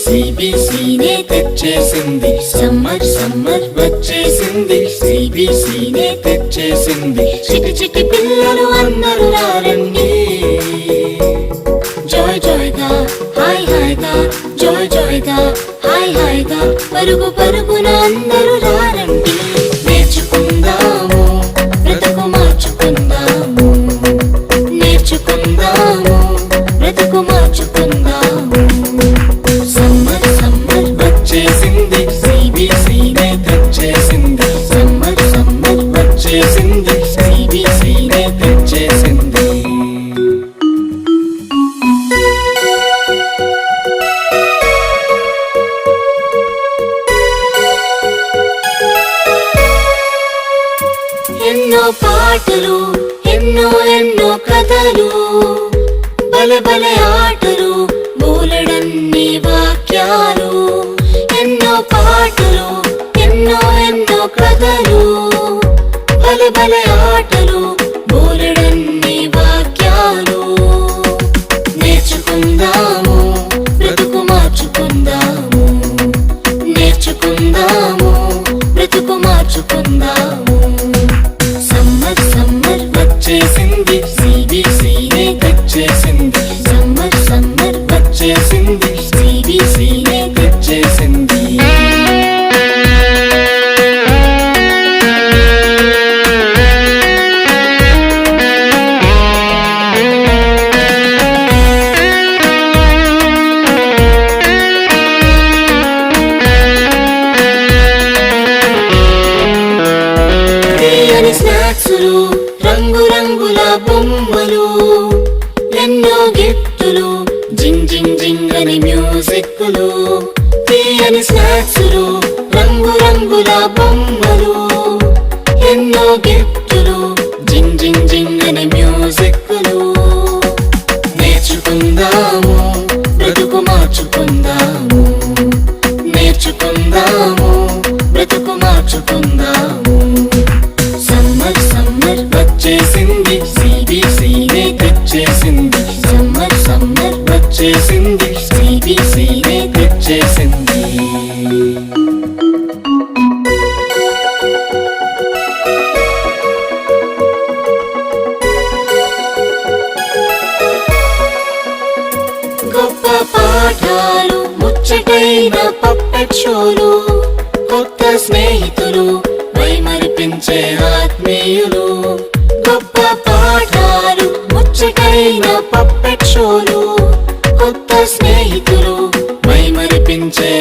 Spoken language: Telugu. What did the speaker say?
సిబిసినే తెచ్చేసింది సమ్మర్ సమ్మర్ వచ్చేసింది సిబిసినే తెచ్చేసింది చిటి చిటి పిల్లలు అందరూ రండి జాయ్ జాయ్ గా హాయ్ హాయ్ గా జాయ్ జాయ్ గా హాయ్ హాయ్ గా పరుగు పరుగున అందరూ రండి నేర్చుకుందాము బ్రతుకు మార్చుకుందాము నేర్చుకుందాము బ్రతుకు మార్చుకుందాము సమ్మర్ సమ్మర్ వచ్చేసింది సిబిసినే తెచ్చేసింది సమ్మర్ సమ్మర్ వచ్చేసింది సిబిసినే తెచ్చేసింది ఎన్నో పాటలు ఎన్నో ఎన్నో కథలు బలె బలె ఆటలు బోలెడన్ని వాక్యాలు ఎన్నో పాటలు ఎన్నో ఎన్నో కథలు బలె బలె ఆటలు బోలెడన్ని వాక్యాలు నేర్చుకుందాము బ్రతుకు మార్చుకుందాము నేర్చుకుందాము బ్రతుకు మార్చుకుందాము సమ్మర్ సమ్మర్ వచ్చేసింది సిబిసినే తెచ్చేసింది సమ్మర్ సమ్మర్ వచ్చేసింది సిబిసినే తెచ్చేసింది స్నాక్సులు రంగు రంగుల బొమ్మలు ఎన్నో గిఫ్టులు జింగ్ జింగ్ జింగ్ అని మ్యూజిక్లు తీయని స్నాక్సులు రంగు రంగుల బొమ్మలు ఎన్నో గిఫ్టులు జింగ్ జింగ్ జింగ్ అని మ్యూజిక్లు నేర్చుకుందాము బ్రతుకు మార్చుకుందాము నేర్చుకుందాము బ్రతుకు మార్చుకుందాము సమ్మర్ సమ్మర్ వచ్చేసింది సిబిసినే తెచ్చేసింది సమ్మర్ సమ్మర్ వచ్చేసింది సిబిసినే తెచ్చేసింది గొప్ప పాఠాలు ముచ్చటైన పప్పెట్ షోలు కొత్త స్నేహితులు మైమరిపించే ఆత్మీయులు గొప్ప పాఠాలు ముచ్చటైన పప్పెట్ షోలు కొత్త స్నేహితులు మైమరిపించే